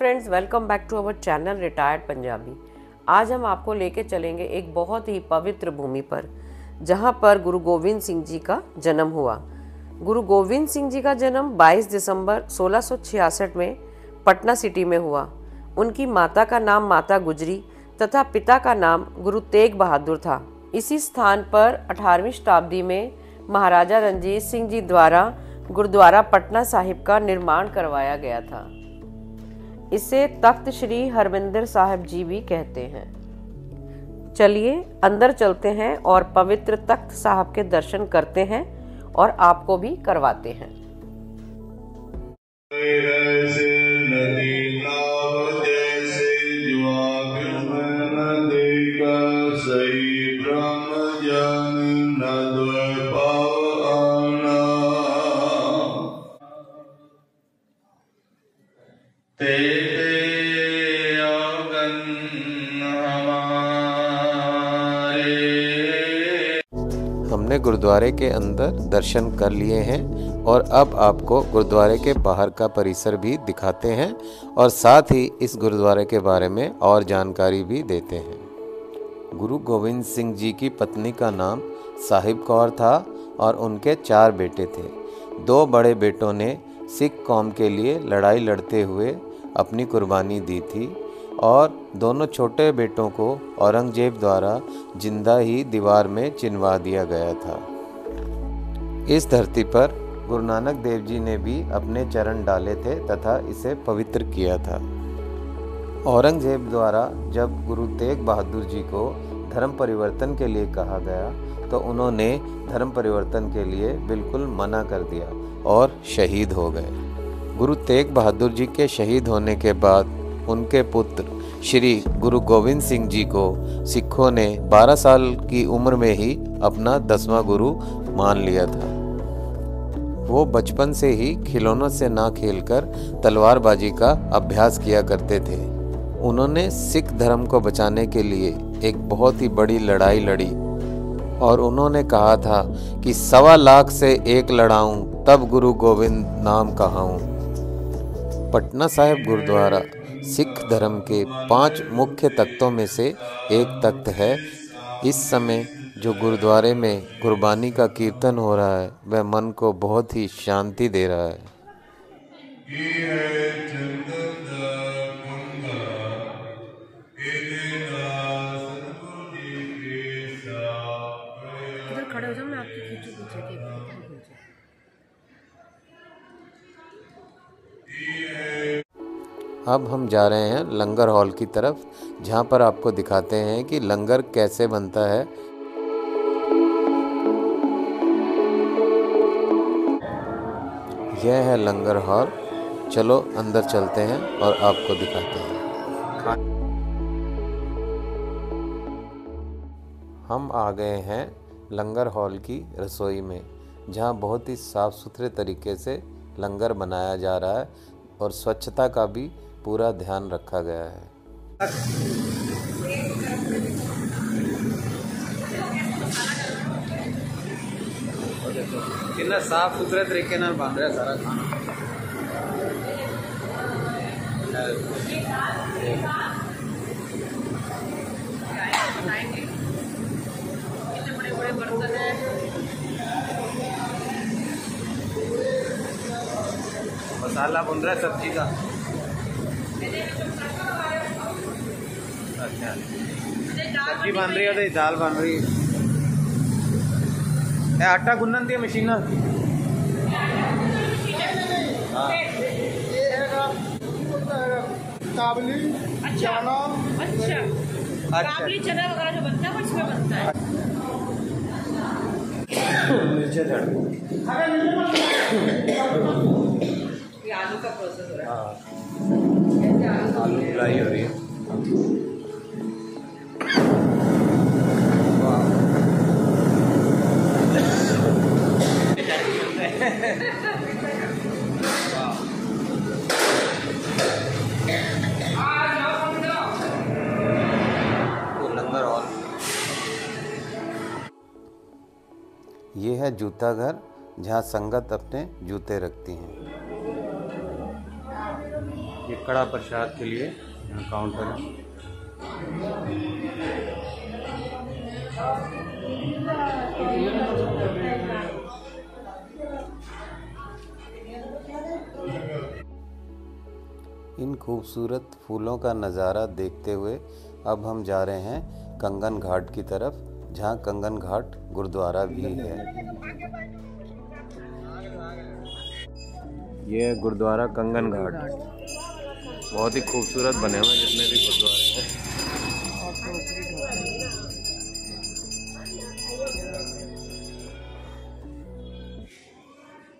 Friends, welcome back to our channel retired Punjabi. आज हम आपको लेके चलेंगे एक बहुत ही पवित्र भूमि पर, जहां पर गुरु गोविंद सिंह जी का जन्म हुआ। गुरु गोविंद सिंह जी का जन्म 22 दिसंबर 1666 में पटना सिटी में हुआ। उनकी माता का नाम माता गुजरी तथा पिता का नाम गुरु तेग बहादुर था। इसी स्थान पर 18वीं शताब्दी में महाराजा रणजीत सिंह जी द्वारा गुरुद्वारा पटना साहिब का निर्माण करवाया गया था। इसे तख्त श्री हरमिंदर साहिब जी भी कहते हैं। चलिए अंदर चलते हैं और पवित्र तख्त साहब के दर्शन करते हैं और आपको भी करवाते हैं। हमने गुरुद्वारे के अंदर दर्शन कर लिए हैं और अब आपको गुरुद्वारे के बाहर का परिसर भी दिखाते हैं और साथ ही इस गुरुद्वारे के बारे में और जानकारी भी देते हैं। गुरु गोविंद सिंह जी की पत्नी का नाम साहिब कौर था और उनके 4 बेटे थे। 2 बड़े बेटों ने सिख कौम के लिए लड़ाई लड़ते हुए अपनी कुर्बानी दी थी और दोनों छोटे बेटों को औरंगजेब द्वारा जिंदा ही दीवार में चिनवा दिया गया था। इस धरती पर गुरु नानक देव जी ने भी अपने चरण डाले थे तथा इसे पवित्र किया था। औरंगजेब द्वारा जब गुरु तेग बहादुर जी को धर्म परिवर्तन के लिए कहा गया तो उन्होंने धर्म परिवर्तन के लिए बिल्कुल मना कर दिया और शहीद हो गए। गुरु तेग बहादुर जी के शहीद होने के बाद उनके पुत्र श्री गुरु गोविंद सिंह जी को सिखों ने 12 साल की उम्र में ही अपना 10वां गुरु मान लिया था। वो बचपन से ही खिलौनों से ना खेलकर तलवारबाजी का अभ्यास किया करते थे। उन्होंने सिख धर्म को बचाने के लिए एक बहुत ही बड़ी लड़ाई लड़ी और उन्होंने कहा था कि 1.25 लाख से 1 लड़ाऊं तब गुरु गोविंद नाम कहाऊं। पटना साहिब गुरुद्वारा सिख धर्म के 5 मुख्य तख्तों में से एक तख्त है। इस समय जो गुरुद्वारे में गुरबानी का कीर्तन हो रहा है वह मन को बहुत ही शांति दे रहा है। इधर खड़े हो जाओ, मैं आपकी खींचू पीछे की। अब हम जा रहे हैं लंगर हॉल की तरफ, जहां पर आपको दिखाते हैं कि लंगर कैसे बनता है। यह है लंगर हॉल। चलो अंदर चलते हैं और आपको दिखाते हैं। हम आ गए हैं लंगर हॉल की रसोई में, जहां बहुत ही साफ सुथरे तरीके से लंगर बनाया जा रहा है और स्वच्छता का भी पूरा ध्यान रखा गया है। कितना साफ सुथरे तरीके नाल बन रहा सारा खाना। बड़े बर्तन है। मसाला बन रहा है सब्जी का। अच्छा, सब्जी बन रही है, दाल बन रही है। आटा गुन्नन दी मशीन। काबली चना। अच्छा, काबली चना वगैरह जो बनता है उसमें बनता है। ये आलू का प्रोसेस हो रहा है। आलू फ्राई हो रही है। लंगर हॉल। ये है जूता घर, जहाँ संगत अपने जूते रखती हैं। ये कड़ा प्रसाद के लिए यहाँ काउंटर है। इन खूबसूरत फूलों का नज़ारा देखते हुए अब हम जा रहे हैं कंगन घाट की तरफ, जहाँ कंगन घाट गुरुद्वारा भी है। ये है गुरुद्वारा कंगन घाट, बहुत ही खूबसूरत बने हुए जितने भी गुरुद्वारे हैं।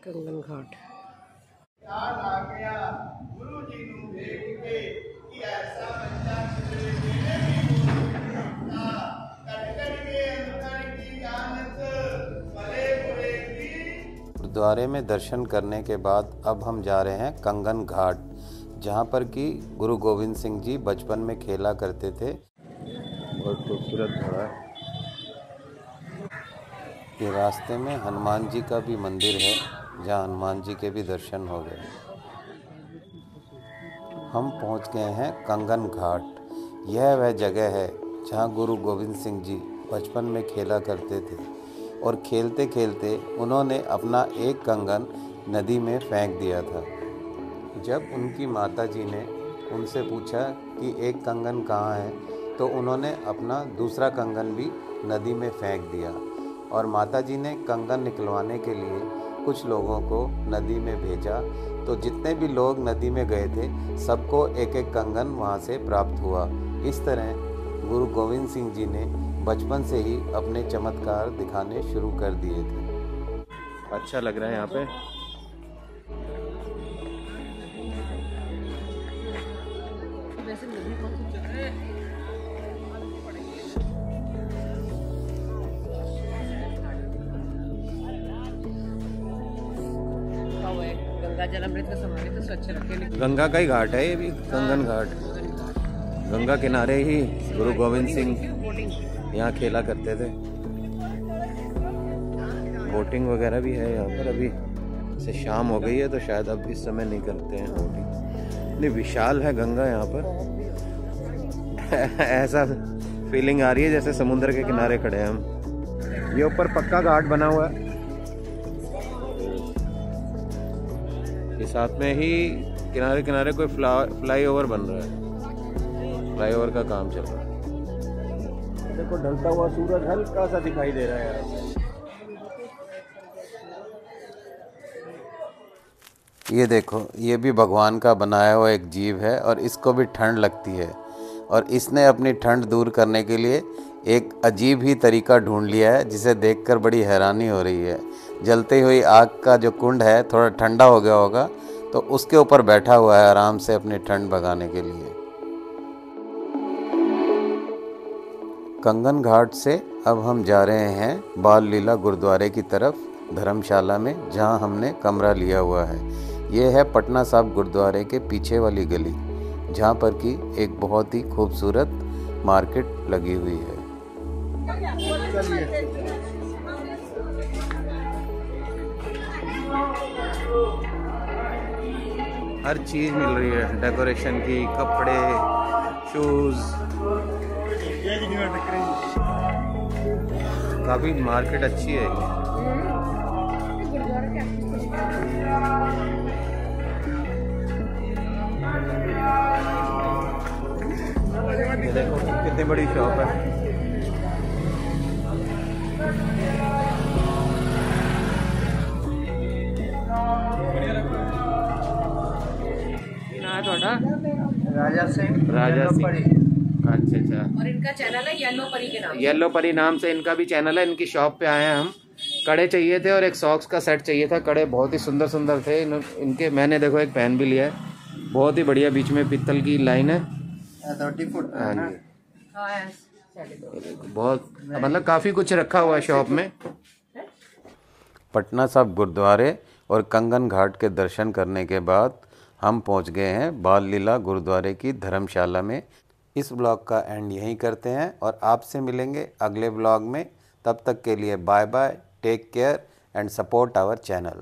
कंगन घाट गुरुद्वारे में दर्शन करने के बाद अब हम जा रहे हैं कंगन घाट, जहाँ पर कि गुरु गोविंद सिंह जी बचपन में खेला करते थे। बहुत खूबसूरत घोड़ा है। ये रास्ते में हनुमान जी का भी मंदिर है, जहाँ हनुमान जी के भी दर्शन हो गए। हम पहुँच गए हैं कंगन घाट। यह वह जगह है जहाँ गुरु गोविंद सिंह जी बचपन में खेला करते थे और खेलते खेलते उन्होंने अपना एक कंगन नदी में फेंक दिया था। जब उनकी माता जी ने उनसे पूछा कि एक कंगन कहाँ है, तो उन्होंने अपना दूसरा कंगन भी नदी में फेंक दिया और माता जी ने कंगन निकलवाने के लिए कुछ लोगों को नदी में भेजा। तो जितने भी लोग नदी में गए थे सबको एक एक कंगन वहाँ से प्राप्त हुआ। इस तरह गुरु गोविंद सिंह जी ने बचपन से ही अपने चमत्कार दिखाने शुरू कर दिए थे। अच्छा लग रहा है यहाँ पे। गंगा जलामृत का समाधि तो स्वच्छ रखे। गंगा का ही घाट है ये भी, कंगन घाट। गंगा किनारे ही गुरु गोविंद सिंह यहाँ खेला करते थे। बोटिंग वगैरह भी है यहाँ पर। अभी से शाम हो गई है तो शायद अब इस समय नहीं करते हैं बोटिंग। इतनी विशाल है गंगा यहाँ पर ऐसा फीलिंग आ रही है जैसे समुद्र के किनारे खड़े हैं हम। ये ऊपर पक्का घाट बना हुआ है। ये साथ में ही किनारे किनारे कोई फ्लाईओवर बन रहा है। फ्लाईओवर का काम चल रहा है। देखो ढलता हुआ सूरज हल्का सा दिखाई दे रहा है। ये देखो, ये भी भगवान का बनाया हुआ एक जीव है और इसको भी ठंड लगती है और इसने अपनी ठंड दूर करने के लिए एक अजीब ही तरीका ढूंढ लिया है, जिसे देखकर बड़ी हैरानी हो रही है। जलती हुई आग का जो कुंड है थोड़ा ठंडा हो गया होगा तो उसके ऊपर बैठा हुआ है आराम से अपनी ठंड भगाने के लिए। कंगन घाट से अब हम जा रहे हैं बाल लीला गुरुद्वारे की तरफ, धर्मशाला में, जहां हमने कमरा लिया हुआ है। ये है पटना साहिब गुरुद्वारे के पीछे वाली गली, जहां पर कि एक बहुत ही खूबसूरत मार्केट लगी हुई है। हर चीज़ मिल रही है, डेकोरेशन की, कपड़े, शूज़। काफ़ी मार्केट अच्छी है। ये देखो कितनी बड़ी शॉप है। राजा सिंह। अच्छा। और इनका चैनल है येलो परी के नाम। येलो परी नाम से इनका भी चैनल है। इनकी शॉप पे आए हैं हम। कड़े चाहिए थे और एक सॉक्स का सेट चाहिए था। कड़े बहुत ही सुंदर सुंदर थे इनके। मैंने देखो एक पेन भी लिया है, बहुत ही बढ़िया। बीच में पीतल की लाइन है। 30 फुट। हाँ जी, बहुत मतलब काफ़ी कुछ रखा हुआ है शॉप में। पटना साहिब गुरुद्वारे और कंगन घाट के दर्शन करने के बाद हम पहुंच गए हैं बाल लीला गुरुद्वारे की धर्मशाला में। इस ब्लॉग का एंड यहीं करते हैं और आपसे मिलेंगे अगले ब्लॉग में। तब तक के लिए bye bye, take care and support our channel.